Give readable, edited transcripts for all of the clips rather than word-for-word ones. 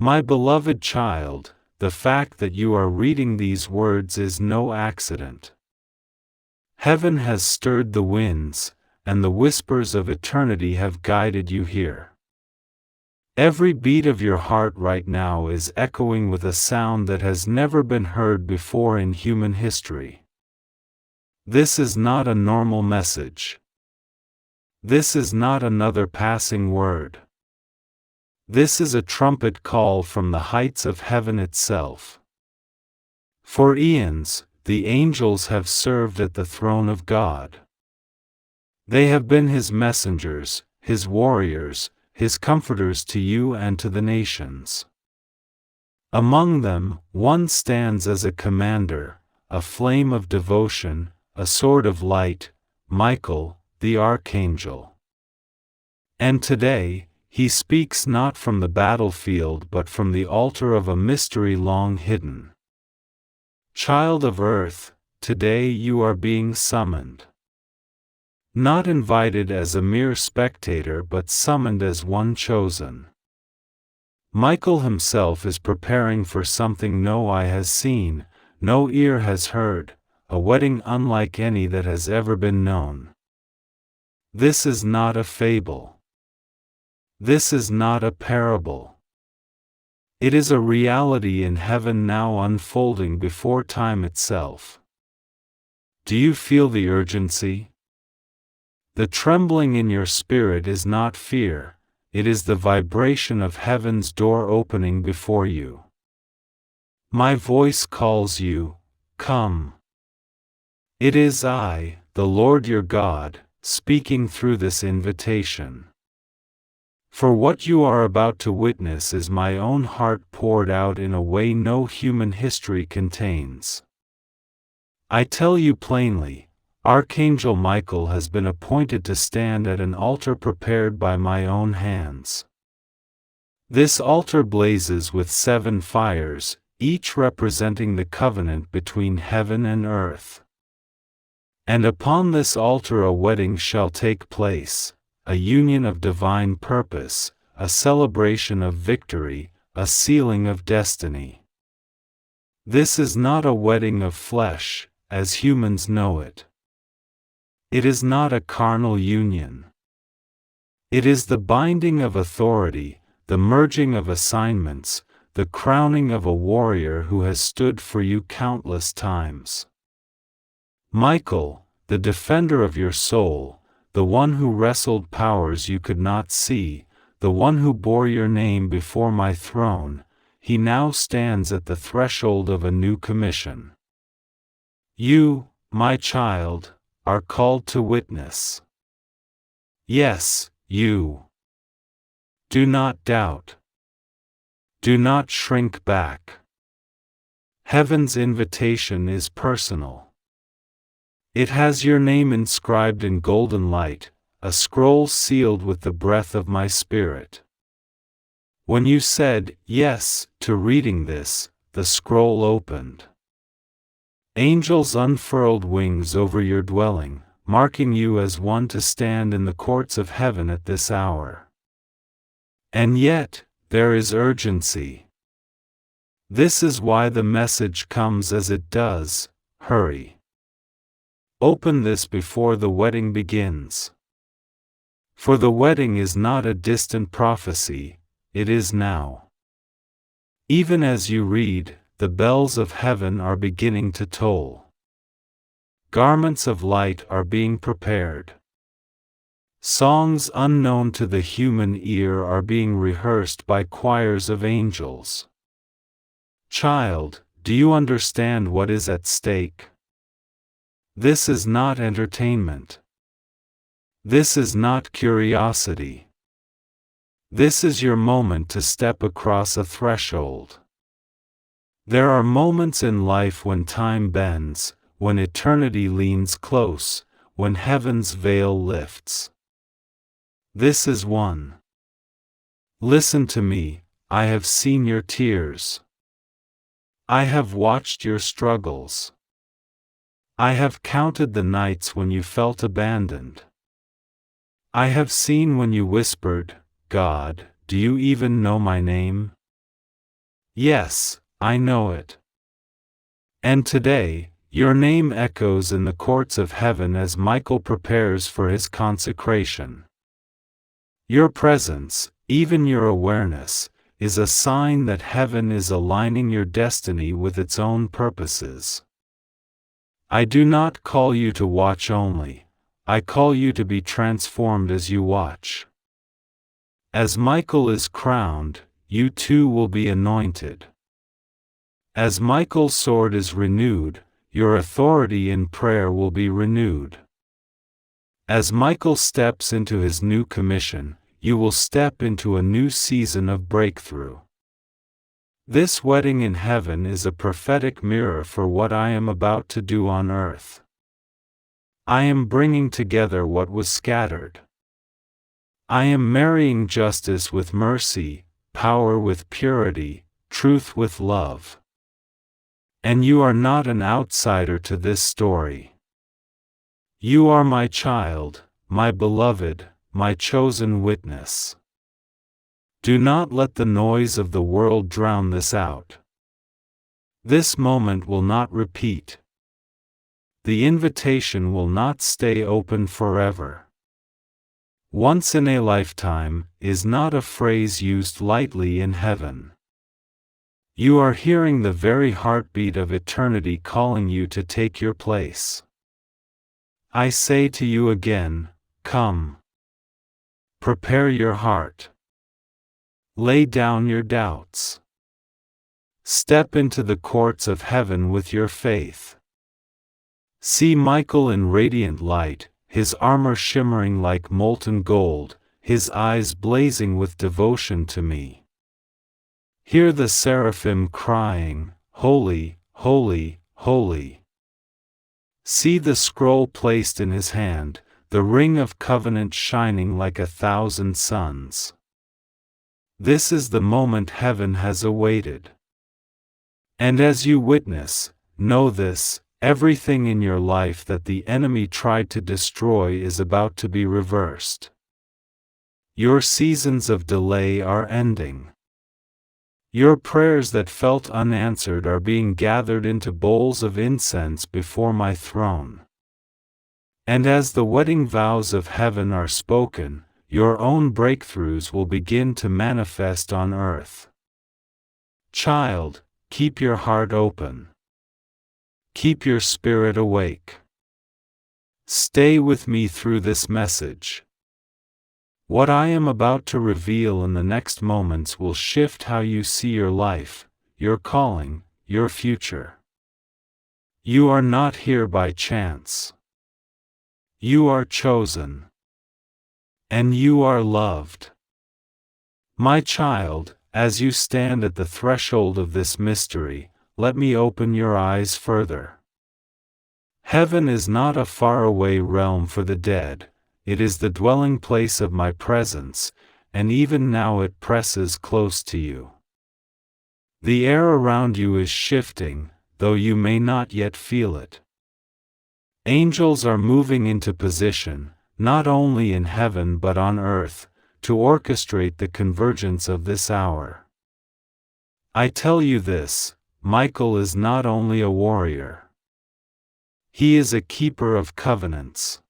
My beloved child, the fact that you are reading these words is no accident. Heaven has stirred the winds, and the whispers of eternity have guided you here. Every beat of your heart right now is echoing with a sound that has never been heard before in human history. This is not a normal message. This is not another passing word. This is a trumpet call from the heights of heaven itself. For eons, the angels have served at the throne of God. They have been His messengers, His warriors, His comforters to you and to the nations. Among them, one stands as a commander, a flame of devotion, a sword of light, Michael, the Archangel. And today, he speaks not from the battlefield but from the altar of a mystery long hidden. Child of earth, today you are being summoned. Not invited as a mere spectator but summoned as one chosen. Michael himself is preparing for something no eye has seen, no ear has heard, a wedding unlike any that has ever been known. This is not a fable. This is not a parable. It is a reality in heaven now unfolding before time itself. Do you feel the urgency? The trembling in your spirit is not fear, it is the vibration of heaven's door opening before you. My voice calls you, come. It is I, the Lord your God, speaking through this invitation. For what you are about to witness is my own heart poured out in a way no human history contains. I tell you plainly, Archangel Michael has been appointed to stand at an altar prepared by my own hands. This altar blazes with 7 fires, each representing the covenant between heaven and earth. And upon this altar a wedding shall take place, a union of divine purpose, a celebration of victory, a sealing of destiny. This is not a wedding of flesh, as humans know it. It is not a carnal union. It is the binding of authority, the merging of assignments, the crowning of a warrior who has stood for you countless times. Michael, the defender of your soul, the one who wrestled powers you could not see, the one who bore your name before my throne, he now stands at the threshold of a new commission. You, my child, are called to witness. Yes, you. Do not doubt. Do not shrink back. Heaven's invitation is personal. It has your name inscribed in golden light, a scroll sealed with the breath of my spirit. When you said yes to reading this, the scroll opened. Angels unfurled wings over your dwelling, marking you as one to stand in the courts of heaven at this hour. And yet, there is urgency. This is why the message comes as it does, hurry. Open this before the wedding begins. For the wedding is not a distant prophecy, it is now. Even as you read, the bells of heaven are beginning to toll. Garments of light are being prepared. Songs unknown to the human ear are being rehearsed by choirs of angels. Child, do you understand what is at stake? This is not entertainment. This is not curiosity. This is your moment to step across a threshold. There are moments in life when time bends, when eternity leans close, when heaven's veil lifts. This is one. Listen to me, I have seen your tears. I have watched your struggles. I have counted the nights when you felt abandoned. I have seen when you whispered, God, do you even know my name? Yes, I know it. And today, your name echoes in the courts of heaven as Michael prepares for his consecration. Your presence, even your awareness, is a sign that heaven is aligning your destiny with its own purposes. I do not call you to watch only, I call you to be transformed as you watch. As Michael is crowned, you too will be anointed. As Michael's sword is renewed, your authority in prayer will be renewed. As Michael steps into his new commission, you will step into a new season of breakthrough. This wedding in heaven is a prophetic mirror for what I am about to do on earth. I am bringing together what was scattered. I am marrying justice with mercy, power with purity, truth with love. And you are not an outsider to this story. You are my child, my beloved, my chosen witness. Do not let the noise of the world drown this out. This moment will not repeat. The invitation will not stay open forever. Once in a lifetime is not a phrase used lightly in heaven. You are hearing the very heartbeat of eternity calling you to take your place. I say to you again, come. Prepare your heart. Lay down your doubts. Step into the courts of heaven with your faith. See Michael in radiant light, his armor shimmering like molten gold, his eyes blazing with devotion to me. Hear the seraphim crying, Holy, holy, holy. See the scroll placed in his hand, the ring of covenant shining like 1,000 suns. This is the moment heaven has awaited. And as you witness, know this, everything in your life that the enemy tried to destroy is about to be reversed. Your seasons of delay are ending. Your prayers that felt unanswered are being gathered into bowls of incense before my throne. And as the wedding vows of heaven are spoken, your own breakthroughs will begin to manifest on earth. Child, keep your heart open. Keep your spirit awake. Stay with me through this message. What I am about to reveal in the next moments will shift how you see your life, your calling, your future. You are not here by chance. You are chosen. And you are loved. My child, as you stand at the threshold of this mystery, let me open your eyes further. Heaven is not a faraway realm for the dead. It is the dwelling place of my presence, and even now it presses close to you. The air around you is shifting, though you may not yet feel it. Angels are moving into position, not only in heaven but on earth, to orchestrate the convergence of this hour. I tell you this, Michael is not only a warrior. He is a keeper of covenants.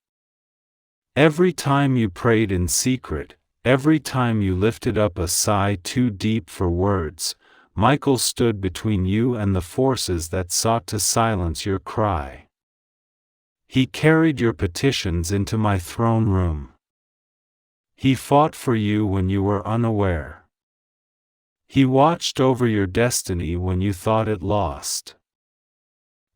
Every time you prayed in secret, every time you lifted up a sigh too deep for words, Michael stood between you and the forces that sought to silence your cry. He carried your petitions into my throne room. He fought for you when you were unaware. He watched over your destiny when you thought it lost.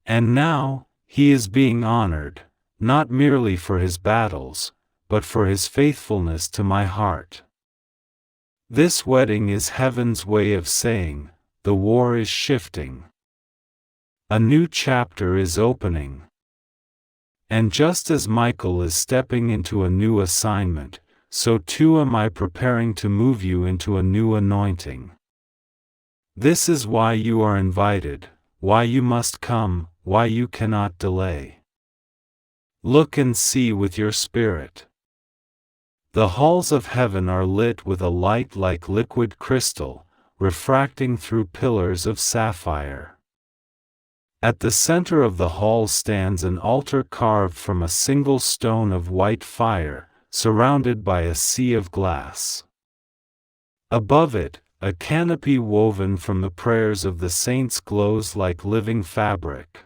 And now, he is being honored, not merely for his battles, but for his faithfulness to my heart. This wedding is heaven's way of saying, the war is shifting. A new chapter is opening. And just as Michael is stepping into a new assignment, so too am I preparing to move you into a new anointing. This is why you are invited, why you must come, why you cannot delay. Look and see with your spirit. The halls of heaven are lit with a light like liquid crystal, refracting through pillars of sapphire. At the center of the hall stands an altar carved from a single stone of white fire, surrounded by a sea of glass. Above it, a canopy woven from the prayers of the saints glows like living fabric.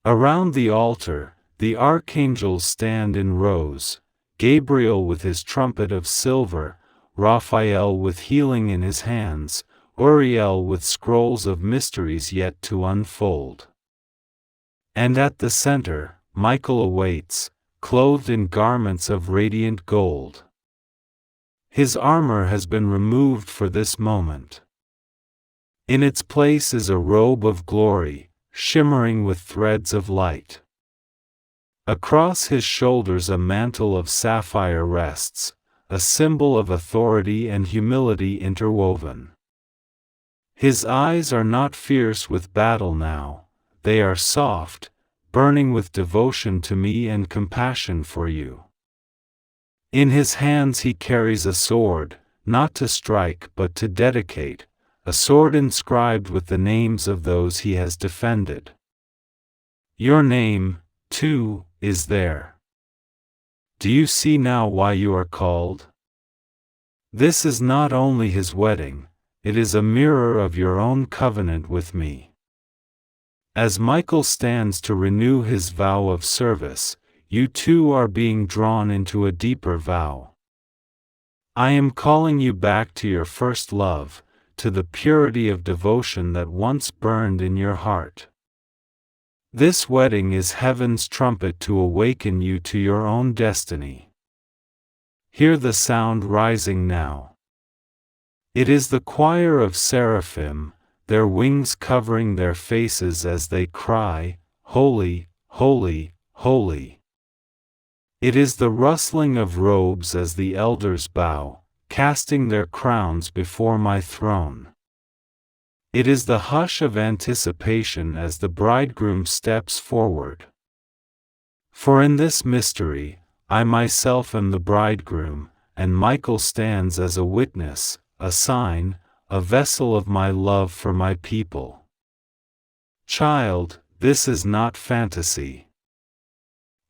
Around the altar, the archangels stand in rows, Gabriel with his trumpet of silver, Raphael with healing in his hands, Uriel with scrolls of mysteries yet to unfold. And at the center, Michael awaits, clothed in garments of radiant gold. His armor has been removed for this moment. In its place is a robe of glory, shimmering with threads of light. Across his shoulders a mantle of sapphire rests, a symbol of authority and humility interwoven. His eyes are not fierce with battle now, they are soft, burning with devotion to me and compassion for you. In his hands he carries a sword, not to strike but to dedicate, a sword inscribed with the names of those he has defended. Your name, too, is there. Do you see now why you are called? This is not only his wedding, it is a mirror of your own covenant with me. As Michael stands to renew his vow of service, you too are being drawn into a deeper vow. I am calling you back to your first love, to the purity of devotion that once burned in your heart. This wedding is heaven's trumpet to awaken you to your own destiny. Hear the sound rising now. It is the choir of seraphim, their wings covering their faces as they cry, Holy, holy, holy. It is the rustling of robes as the elders bow, casting their crowns before my throne. It is the hush of anticipation as the bridegroom steps forward. For in this mystery, I myself am the bridegroom, and Michael stands as a witness, a sign, a vessel of my love for my people. Child, this is not fantasy.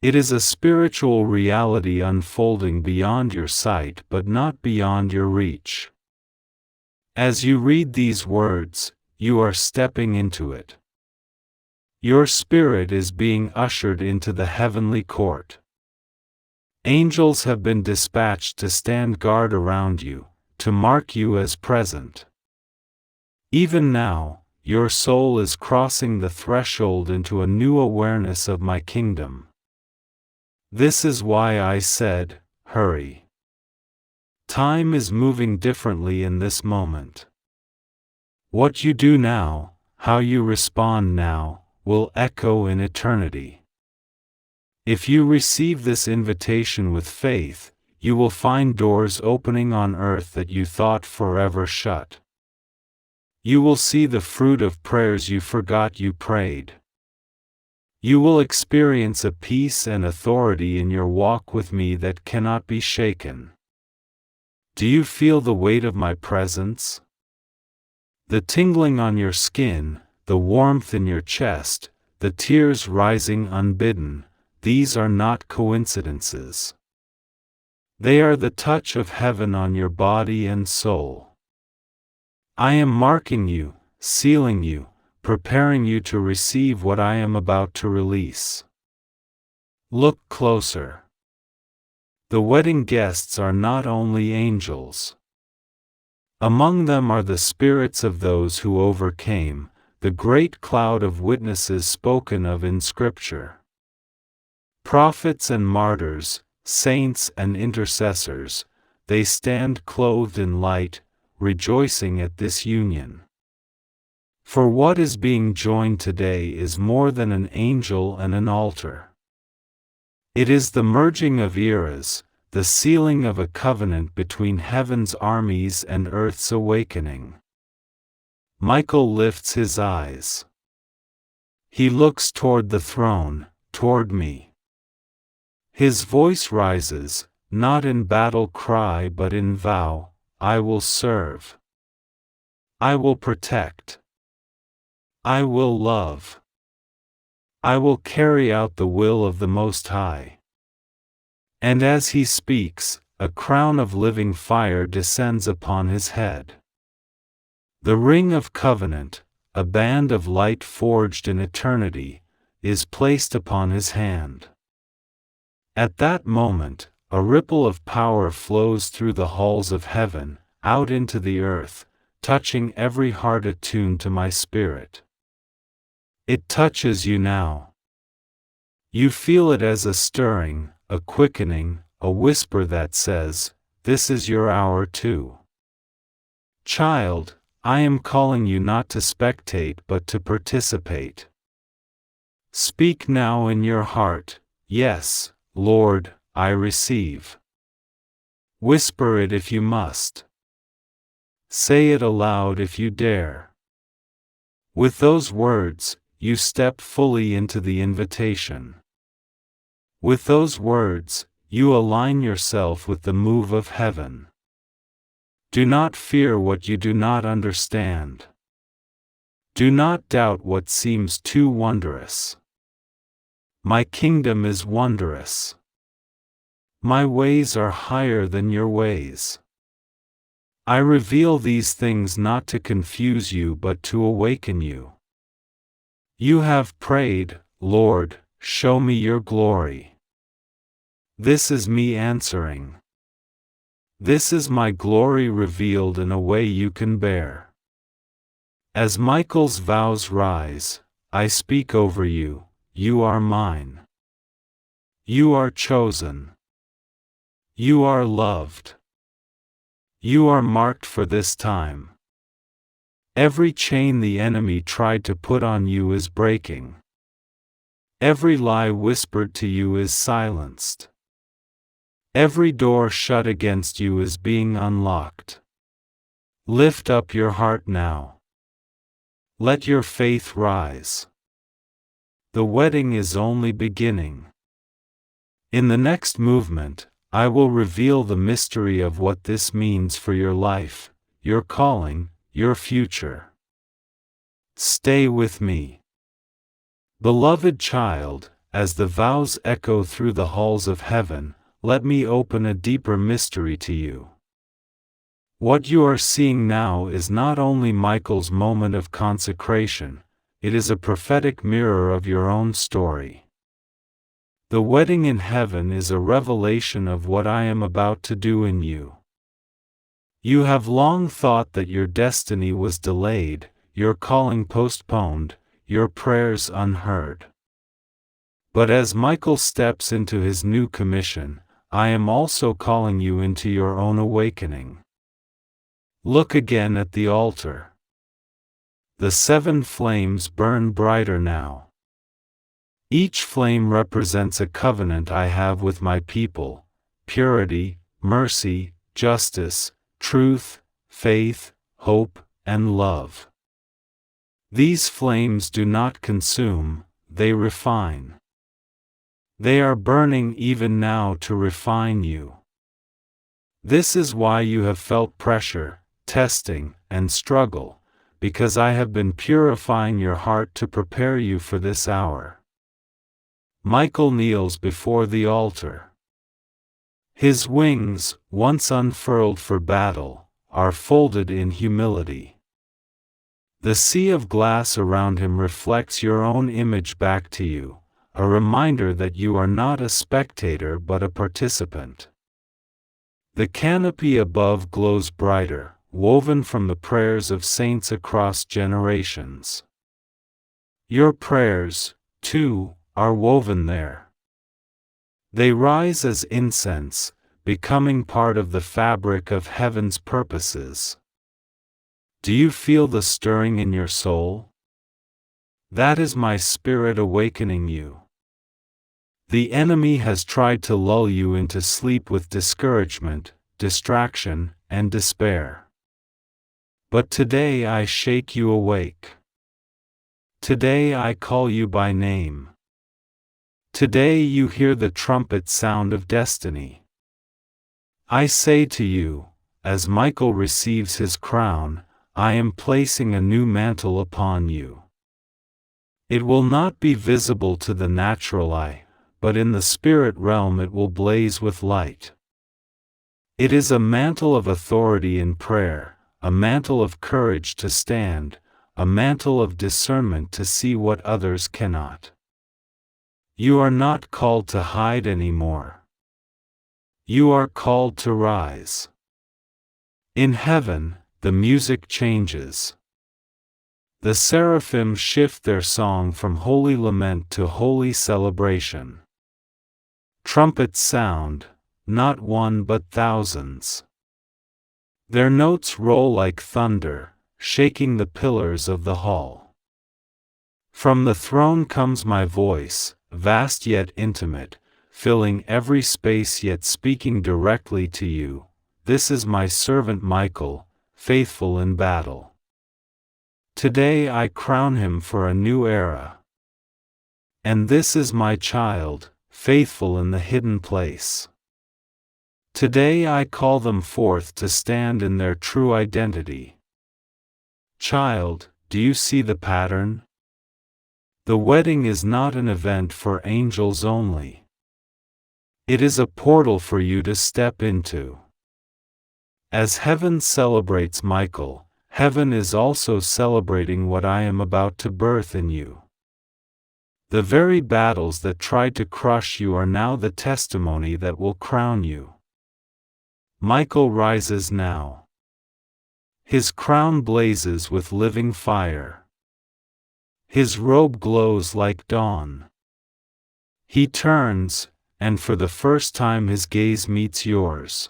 It is a spiritual reality unfolding beyond your sight but not beyond your reach. As you read these words, you are stepping into it. Your spirit is being ushered into the heavenly court. Angels have been dispatched to stand guard around you, to mark you as present. Even now, your soul is crossing the threshold into a new awareness of my kingdom. This is why I said, hurry. Time is moving differently in this moment. What you do now, how you respond now, will echo in eternity. If you receive this invitation with faith, you will find doors opening on earth that you thought forever shut. You will see the fruit of prayers you forgot you prayed. You will experience a peace and authority in your walk with me that cannot be shaken. Do you feel the weight of my presence? The tingling on your skin, the warmth in your chest, the tears rising unbidden, these are not coincidences. They are the touch of heaven on your body and soul. I am marking you, sealing you, preparing you to receive what I am about to release. Look closer. The wedding guests are not only angels. Among them are the spirits of those who overcame, the great cloud of witnesses spoken of in Scripture. Prophets and martyrs, saints and intercessors, they stand clothed in light, rejoicing at this union. For what is being joined today is more than an angel and an altar. It is the merging of eras, the sealing of a covenant between heaven's armies and earth's awakening. Michael lifts his eyes. He looks toward the throne, toward me. His voice rises, not in battle cry but in vow, I will serve. I will protect. I will love. I will carry out the will of the Most High. And as he speaks, a crown of living fire descends upon his head. The ring of covenant, a band of light forged in eternity, is placed upon his hand. At that moment, a ripple of power flows through the halls of heaven, out into the earth, touching every heart attuned to my spirit. It touches you now. You feel it as a stirring, a quickening, a whisper that says, "This is your hour too." Child, I am calling you not to spectate but to participate. Speak now in your heart, "Yes, Lord, I receive." Whisper it if you must. Say it aloud if you dare. With those words, you step fully into the invitation. With those words, you align yourself with the move of heaven. Do not fear what you do not understand. Do not doubt what seems too wondrous. My kingdom is wondrous. My ways are higher than your ways. I reveal these things not to confuse you but to awaken you. You have prayed, "Lord, show me your glory." This is me answering. This is my glory revealed in a way you can bear. As Michael's vows rise, I speak over you, you are mine. You are chosen. You are loved. You are marked for this time. Every chain the enemy tried to put on you is breaking. Every lie whispered to you is silenced. Every door shut against you is being unlocked. Lift up your heart now. Let your faith rise. The wedding is only beginning. In the next movement, I will reveal the mystery of what this means for your life, your calling, your future. Stay with me. Beloved child, as the vows echo through the halls of heaven, let me open a deeper mystery to you. What you are seeing now is not only Michael's moment of consecration, it is a prophetic mirror of your own story. The wedding in heaven is a revelation of what I am about to do in you. You have long thought that your destiny was delayed, your calling postponed, your prayers unheard. But as Michael steps into his new commission, I am also calling you into your own awakening. Look again at the altar. The 7 flames burn brighter now. Each flame represents a covenant I have with my people: purity, mercy, justice, truth, faith, hope, and love. These flames do not consume, they refine. They are burning even now to refine you. This is why you have felt pressure, testing, and struggle, because I have been purifying your heart to prepare you for this hour. Michael kneels before the altar. His wings, once unfurled for battle, are folded in humility. The sea of glass around him reflects your own image back to you, a reminder that you are not a spectator but a participant. The canopy above glows brighter, woven from the prayers of saints across generations. Your prayers, too, are woven there. They rise as incense, becoming part of the fabric of heaven's purposes. Do you feel the stirring in your soul? That is my spirit awakening you. The enemy has tried to lull you into sleep with discouragement, distraction, and despair. But today I shake you awake. Today I call you by name. Today you hear the trumpet sound of destiny. I say to you, as Michael receives his crown, I am placing a new mantle upon you. It will not be visible to the natural eye, but in the spirit realm it will blaze with light. It is a mantle of authority in prayer, a mantle of courage to stand, a mantle of discernment to see what others cannot. You are not called to hide anymore. You are called to rise. In heaven, the music changes. The seraphim shift their song from holy lament to holy celebration. Trumpets sound, not one but thousands. Their notes roll like thunder, shaking the pillars of the hall. From the throne comes my voice, vast yet intimate, filling every space yet speaking directly to you. This is my servant Michael, faithful in battle. Today I crown him for a new era. And this is my child, faithful in the hidden place. Today I call them forth to stand in their true identity. Child, do you see the pattern? The wedding is not an event for angels only. It is a portal for you to step into. As heaven celebrates Michael, heaven is also celebrating what I am about to birth in you. The very battles that tried to crush you are now the testimony that will crown you. Michael rises now. His crown blazes with living fire. His robe glows like dawn. He turns, and for the first time his gaze meets yours.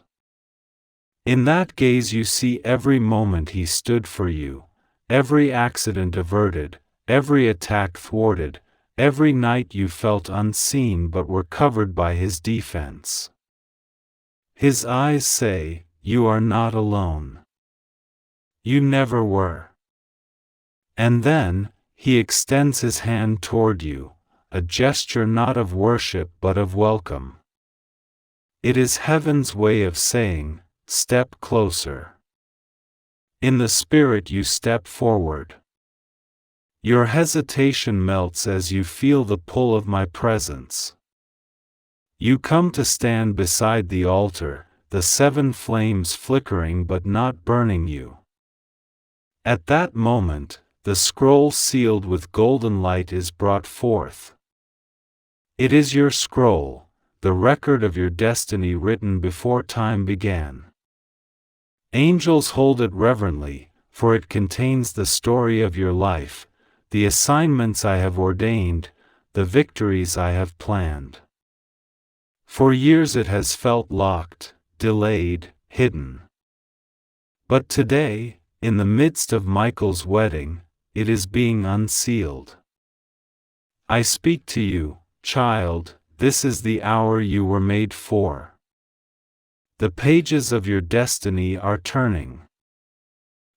In that gaze you see every moment he stood for you, every accident averted, every attack thwarted, every night you felt unseen but were covered by his defense. His eyes say, "You are not alone. You never were." And then, he extends his hand toward you, a gesture not of worship but of welcome. It is heaven's way of saying, "Step closer." In the spirit you step forward. Your hesitation melts as you feel the pull of my presence. You come to stand beside the altar, the 7 flames flickering but not burning you. At that moment, the scroll sealed with golden light is brought forth. It is your scroll, the record of your destiny written before time began. Angels hold it reverently, for it contains the story of your life, the assignments I have ordained, the victories I have planned. For years it has felt locked, delayed, hidden. But today, in the midst of Michael's wedding, it is being unsealed. I speak to you, child, this is the hour you were made for. The pages of your destiny are turning.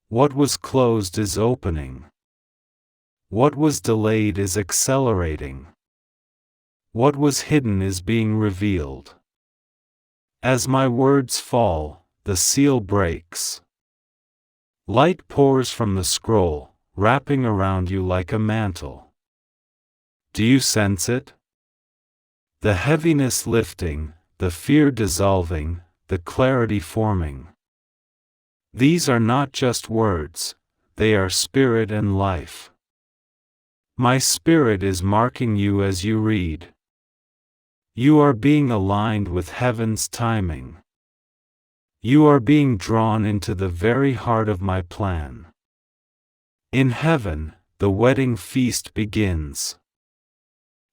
What was closed is opening. What was delayed is accelerating. What was hidden is being revealed. As my words fall, the seal breaks. Light pours from the scroll, wrapping around you like a mantle. Do you sense it? The heaviness lifting, the fear dissolving, the clarity forming. These are not just words, they are spirit and life. My spirit is marking you as you read. You are being aligned with heaven's timing. You are being drawn into the very heart of my plan. In heaven, the wedding feast begins.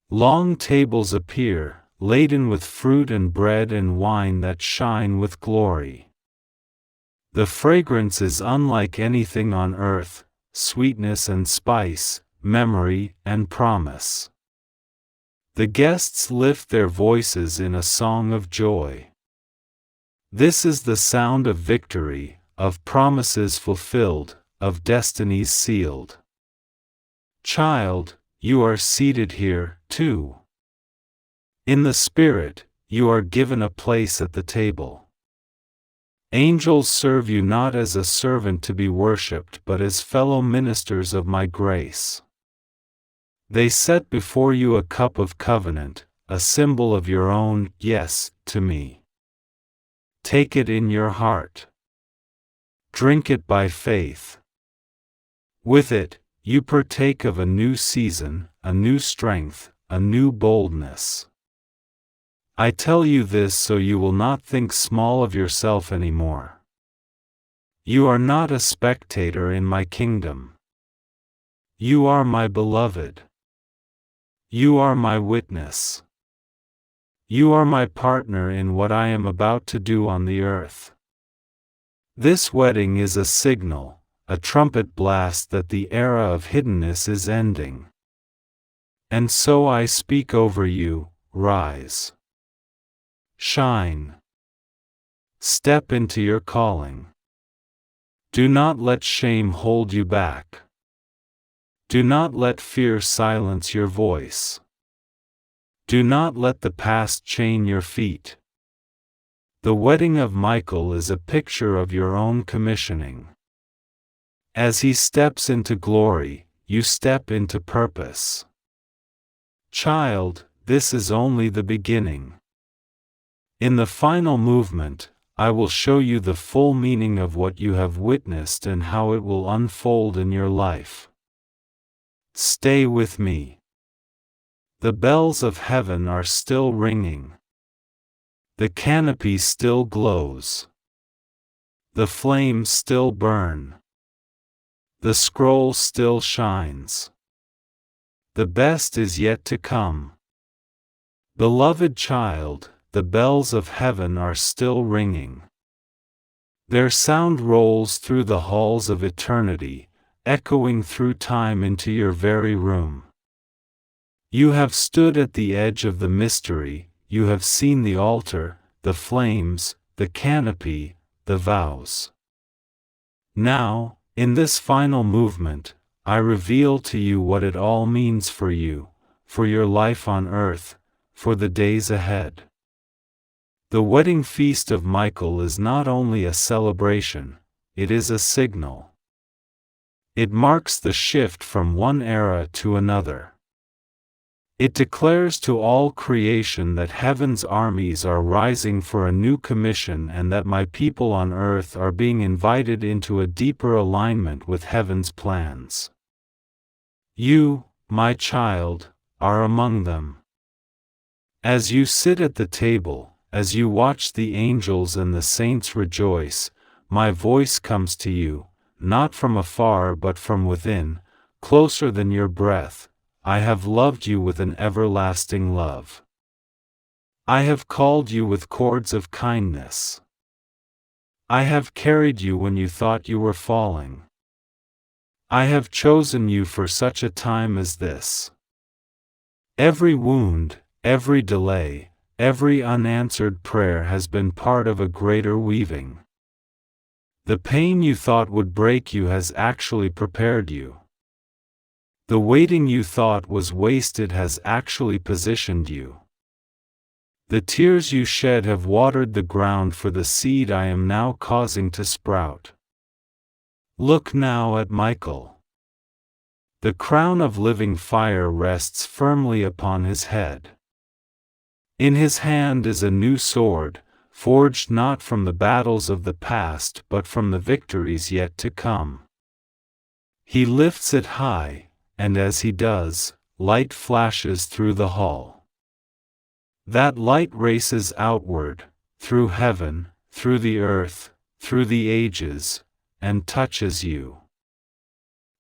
Long tables appear, laden with fruit and bread and wine that shine with glory. The fragrance is unlike anything on earth, sweetness and spice, memory and promise. The guests lift their voices in a song of joy. This is the sound of victory, of promises fulfilled, of destinies sealed. Child, you are seated here, too. In the Spirit, you are given a place at the table. Angels serve you not as a servant to be worshipped but as fellow ministers of my grace. They set before you a cup of covenant, a symbol of your own yes to me. Take it in your heart. Drink it by faith. With it, you partake of a new season, a new strength, a new boldness. I tell you this so you will not think small of yourself anymore. You are not a spectator in my kingdom. You are my beloved. You are my witness. You are my partner in what I am about to do on the earth. This wedding is a signal, a trumpet blast that the era of hiddenness is ending. And so I speak over you, rise. Shine. Step into your calling. Do not let shame hold you back. Do not let fear silence your voice. Do not let the past chain your feet. The wedding of Michael is a picture of your own commissioning. As he steps into glory, you step into purpose. Child, this is only the beginning. In the final movement, I will show you the full meaning of what you have witnessed and how it will unfold in your life. Stay with me. The bells of heaven are still ringing. The canopy still glows. The flames still burn. The scroll still shines. The best is yet to come. Beloved child, the bells of heaven are still ringing. Their sound rolls through the halls of eternity, echoing through time into your very room. You have stood at the edge of the mystery, you have seen the altar, the flames, the canopy, the vows. Now, in this final movement, I reveal to you what it all means for you, for your life on earth, for the days ahead. The wedding feast of Michael is not only a celebration, it is a signal. It marks the shift from one era to another. It declares to all creation that heaven's armies are rising for a new commission and that my people on earth are being invited into a deeper alignment with heaven's plans. You, my child, are among them. As you sit at the table, as you watch the angels and the saints rejoice, my voice comes to you, not from afar but from within, closer than your breath. I have loved you with an everlasting love. I have called you with cords of kindness. I have carried you when you thought you were falling. I have chosen you for such a time as this. Every wound, every delay, every unanswered prayer has been part of a greater weaving. The pain you thought would break you has actually prepared you. The waiting you thought was wasted has actually positioned you. The tears you shed have watered the ground for the seed I am now causing to sprout. Look now at Michael. The crown of living fire rests firmly upon his head. In his hand is a new sword, forged not from the battles of the past but from the victories yet to come. He lifts it high, and as he does, light flashes through the hall. That light races outward, through heaven, through the earth, through the ages, and touches you.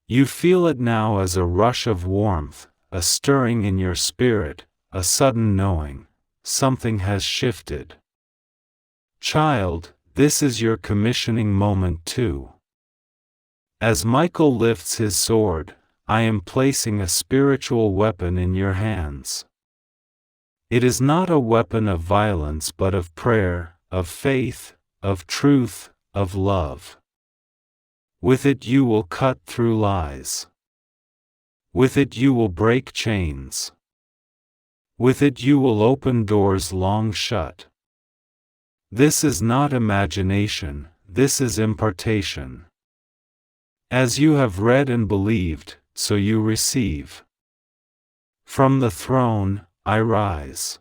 You feel it now as a rush of warmth, a stirring in your spirit, a sudden knowing, something has shifted. Child, this is your commissioning moment too. As Michael lifts his sword, I am placing a spiritual weapon in your hands. It is not a weapon of violence but of prayer, of faith, of truth, of love. With it you will cut through lies. With it you will break chains. With it you will open doors long shut. This is not imagination, this is impartation. As you have read and believed, so you receive. From the throne, I rise.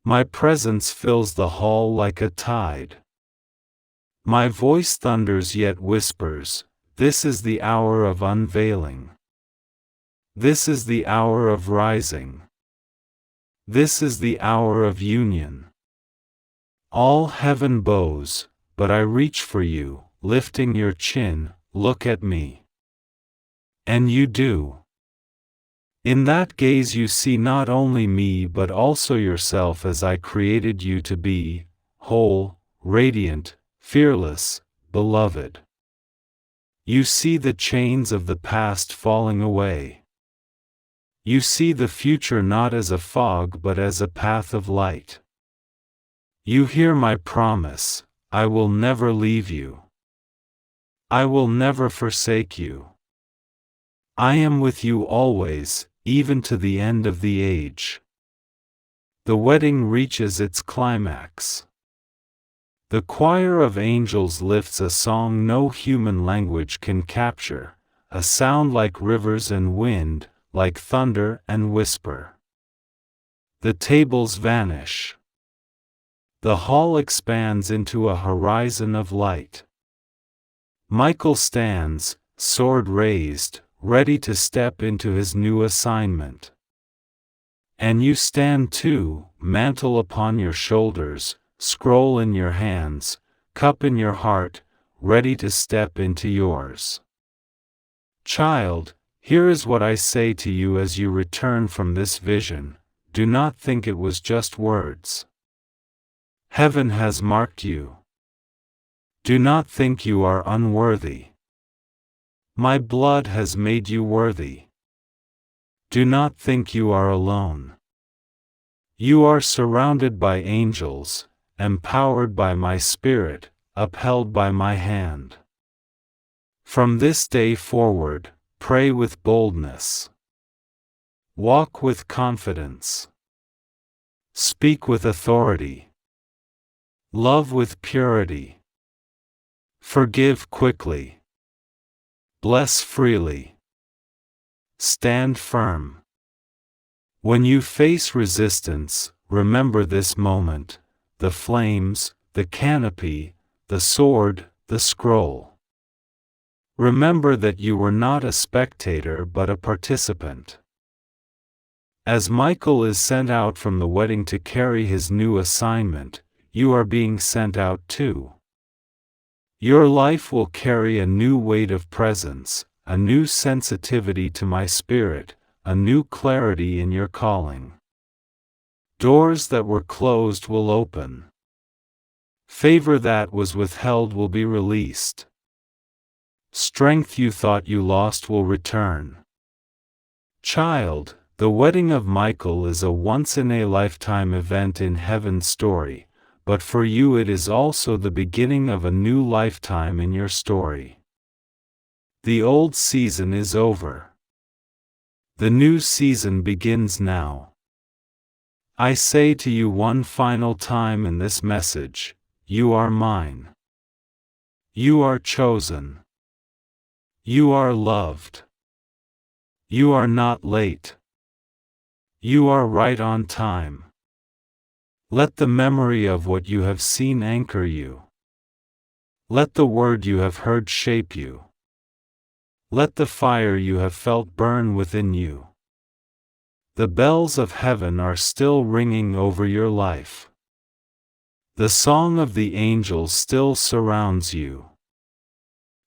My presence fills the hall like a tide. My voice thunders yet whispers, this is the hour of unveiling. This is the hour of rising. This is the hour of union. All heaven bows, but I reach for you, lifting your chin, look at me. And you do. In that gaze you see not only me but also yourself as I created you to be, whole, radiant, fearless, beloved. You see the chains of the past falling away. You see the future not as a fog but as a path of light. You hear my promise, I will never leave you. I will never forsake you. I am with you always, even to the end of the age. The wedding reaches its climax. The choir of angels lifts a song no human language can capture, a sound like rivers and wind, like thunder and whisper. The tables vanish. The hall expands into a horizon of light. Michael stands, sword raised, ready to step into his new assignment. And you stand too, mantle upon your shoulders, scroll in your hands, cup in your heart, ready to step into yours. Child, here is what I say to you as you return from this vision, do not think it was just words. Heaven has marked you. Do not think you are unworthy. My blood has made you worthy. Do not think you are alone. You are surrounded by angels, empowered by my spirit, upheld by my hand. From this day forward, pray with boldness. Walk with confidence. Speak with authority. Love with purity. Forgive quickly. Bless freely. Stand firm. When you face resistance, remember this moment, the flames, the canopy, the sword, the scroll. Remember that you were not a spectator but a participant. As Michael is sent out from the wedding to carry his new assignment, you are being sent out too. Your life will carry a new weight of presence, a new sensitivity to my spirit, a new clarity in your calling. Doors that were closed will open. Favor that was withheld will be released. Strength you thought you lost will return. Child, the wedding of Michael is a once-in-a-lifetime event in heaven's story, but for you it is also the beginning of a new lifetime in your story. The old season is over. The new season begins now. I say to you one final time in this message, you are mine. You are chosen. You are loved. You are not late. You are right on time. Let the memory of what you have seen anchor you. Let the word you have heard shape you. Let the fire you have felt burn within you. The bells of heaven are still ringing over your life. The song of the angels still surrounds you.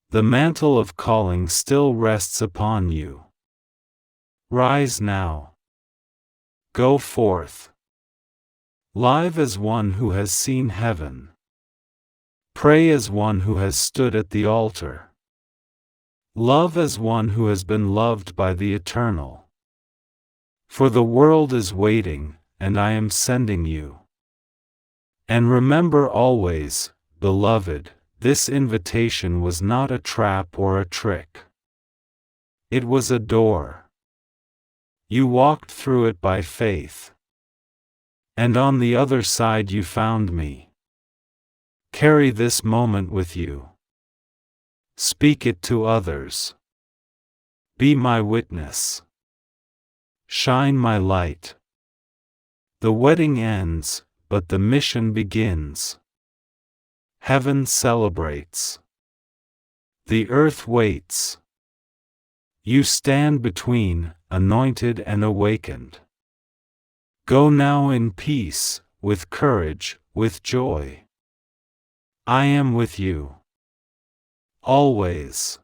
The mantle of calling still rests upon you. Rise now. Go forth. Live as one who has seen heaven. Pray as one who has stood at the altar. Love as one who has been loved by the Eternal. For the world is waiting, and I am sending you. And remember always, beloved, this invitation was not a trap or a trick. It was a door. You walked through it by faith. And on the other side you found me. Carry this moment with you. Speak it to others. Be my witness. Shine my light. The wedding ends, but the mission begins. Heaven celebrates. The earth waits. You stand between, anointed and awakened. Go now in peace, with courage, with joy. I am with you. Always.